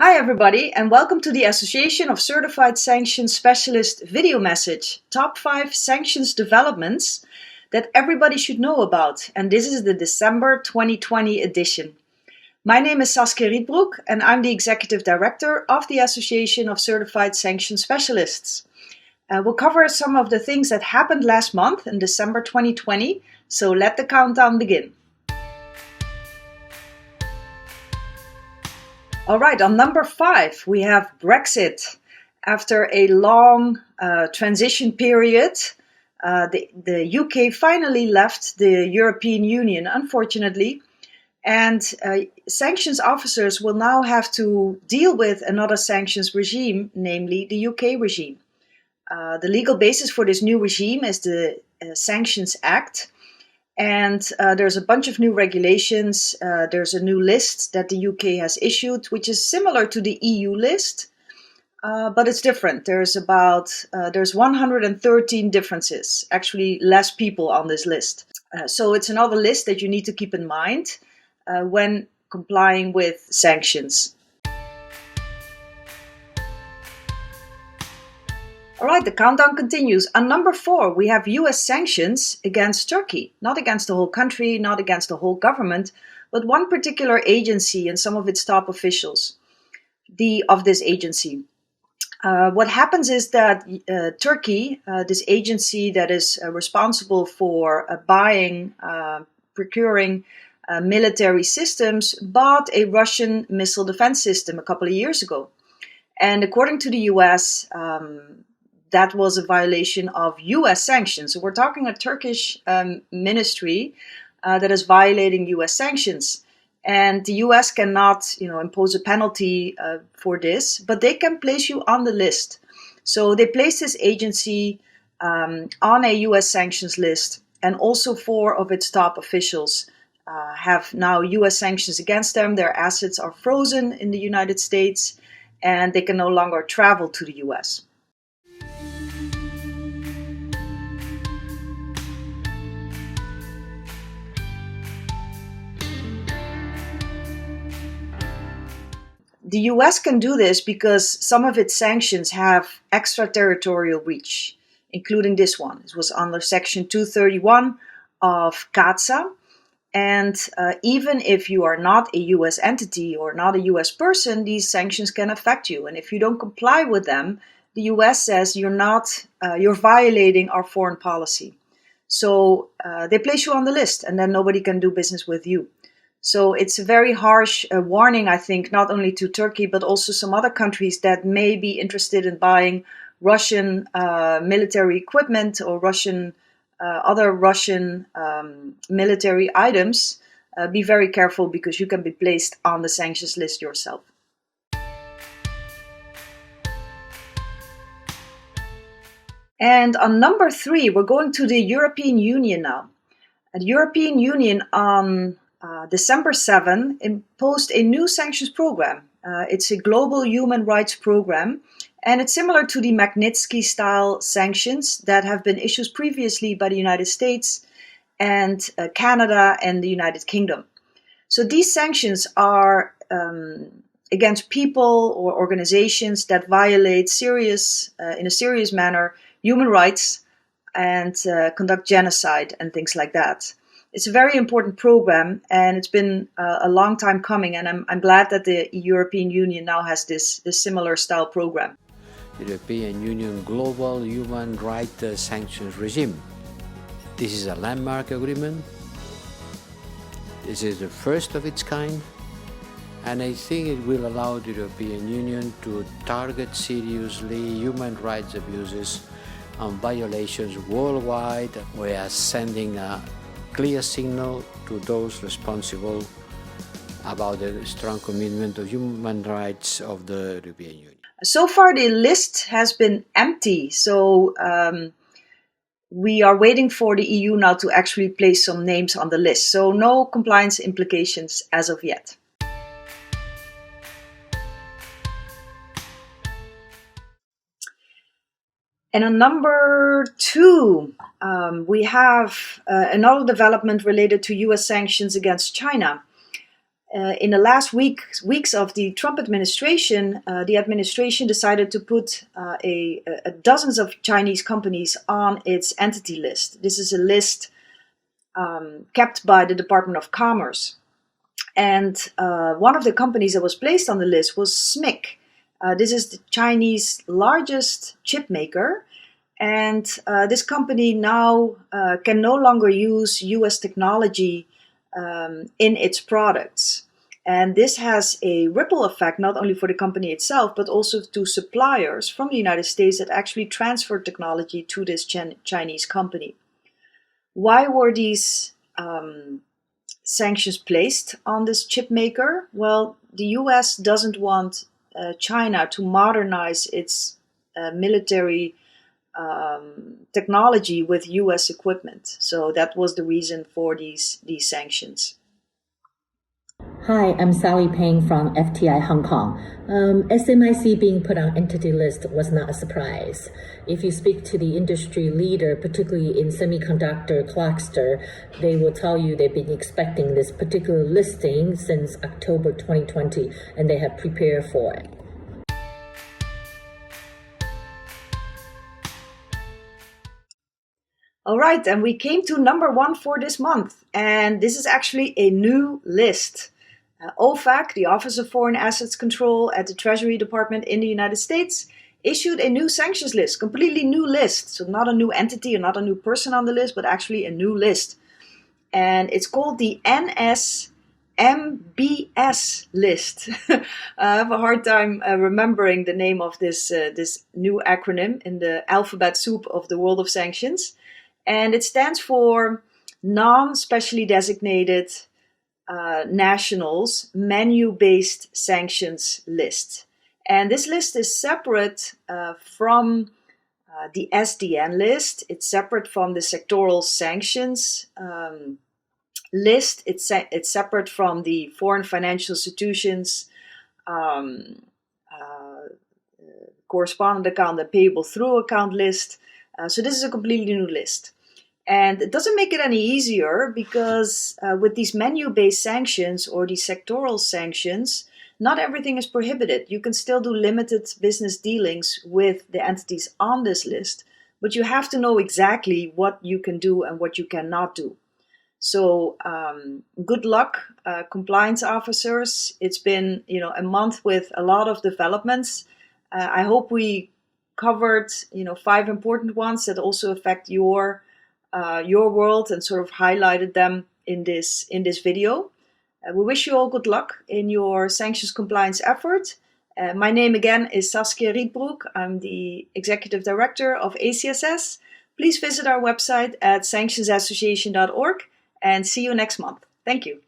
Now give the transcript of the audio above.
Hi everybody, and welcome to the Association of Certified Sanctions Specialists video message, Top 5 Sanctions Developments that everybody should know about. And this is the December 2020 edition. My name is Saskia Rietbroek and I'm the Executive Director of the Association of Certified Sanctions Specialists. We'll cover some of the things that happened last month in December 2020, so let the countdown begin. All right, on number 5, we have Brexit. After a long transition period, the UK finally left the European Union, unfortunately, and sanctions officers will now have to deal with another sanctions regime, namely the UK regime. The legal basis for this new regime is the Sanctions Act. And there's a bunch of new regulations. There's a new list that the UK has issued, which is similar to the EU list, but it's different. There's 113 differences, actually less people on this list. So it's another list that you need to keep in mind when complying with sanctions. All right, the countdown continues. On number 4, we have US sanctions against Turkey. Not against the whole country, not against the whole government, but one particular agency and some of its top officials of this agency. What happens is that Turkey, this agency that is responsible for procuring military systems, bought a Russian missile defense system a couple of years ago. And according to the US, that was a violation of US sanctions. So we're talking a Turkish ministry that is violating US sanctions. And the US cannot, impose a penalty for this, but they can place you on the list. So they place this agency on a US sanctions list, and also 4 of its top officials have now US sanctions against them. Their assets are frozen in the United States, and they can no longer travel to the US. The US can do this because some of its sanctions have extraterritorial reach, including this one. It was under Section 231 of CAATSA. And even if you are not a US entity or not a US person, these sanctions can affect you. And if you don't comply with them, the US says you're violating our foreign policy. So they place you on the list, and then nobody can do business with you. So it's a very harsh warning, I think, not only to Turkey, but also some other countries that may be interested in buying Russian military equipment or other Russian military items. Be very careful, because you can be placed on the sanctions list yourself. And on number 3, we're going to the European Union now. The European Union on December 7 imposed a new sanctions program. It's a global human rights program, and it's similar to the Magnitsky-style sanctions that have been issued previously by the United States and Canada and the United Kingdom. So these sanctions are against people or organizations that violate in a serious manner, human rights and conduct genocide and things like that. It's a very important program, and it's been a long time coming, and I'm glad that the European Union now has this similar style program. European Union Global Human Rights Sanctions Regime. This is a landmark agreement. This is the first of its kind, and I think it will allow the European Union to target seriously human rights abuses and violations worldwide. We are sending a clear signal to those responsible about the strong commitment of human rights of the European Union. So far, the list has been empty, so we are waiting for the EU now to actually place some names on the list. So no compliance implications as of yet. And on number 2, we have another development related to US sanctions against China. In the last weeks of the Trump administration, the administration decided to put dozens of Chinese companies on its entity list. This is a list kept by the Department of Commerce. And one of the companies that was placed on the list was SMIC. This is the Chinese largest chip maker. And this company now can no longer use US technology in its products. And this has a ripple effect not only for the company itself, but also to suppliers from the United States that actually transferred technology to this Chinese company. Why were these sanctions placed on this chip maker? Well, the US doesn't want China to modernize its military technology with US equipment. So that was the reason for these sanctions. Hi, I'm Sally Payne from FTI Hong Kong. SMIC being put on entity list was not a surprise. If you speak to the industry leader, particularly in semiconductor cluster, they will tell you they've been expecting this particular listing since October 2020, and they have prepared for it. All right, and we came to number 1 for this month, and this is actually a new list. OFAC, the Office of Foreign Assets Control at the Treasury Department in the United States, issued a new sanctions list, completely new list. So not a new entity or not a new person on the list, but actually a new list. And it's called the NSMBS list. I have a hard time remembering the name of this new acronym in the alphabet soup of the world of sanctions. And it stands for non-specially designated nationals menu-based sanctions list. And this list is separate from the SDN list. It's separate from the sectoral sanctions list. It's separate from the foreign financial institutions correspondent account and payable through account list. So this is a completely new list. And it doesn't make it any easier because with these menu-based sanctions or these sectoral sanctions, not everything is prohibited. You can still do limited business dealings with the entities on this list, but you have to know exactly what you can do and what you cannot do. So good luck, compliance officers. It's been a month with a lot of developments. I hope we covered 5 important ones that also affect your world and sort of highlighted them in this video. We wish you all good luck in your sanctions compliance effort. My name again is Saskia Rietbroek. I'm the Executive Director of ACSS. Please visit our website at sanctionsassociation.org and see you next month. Thank you.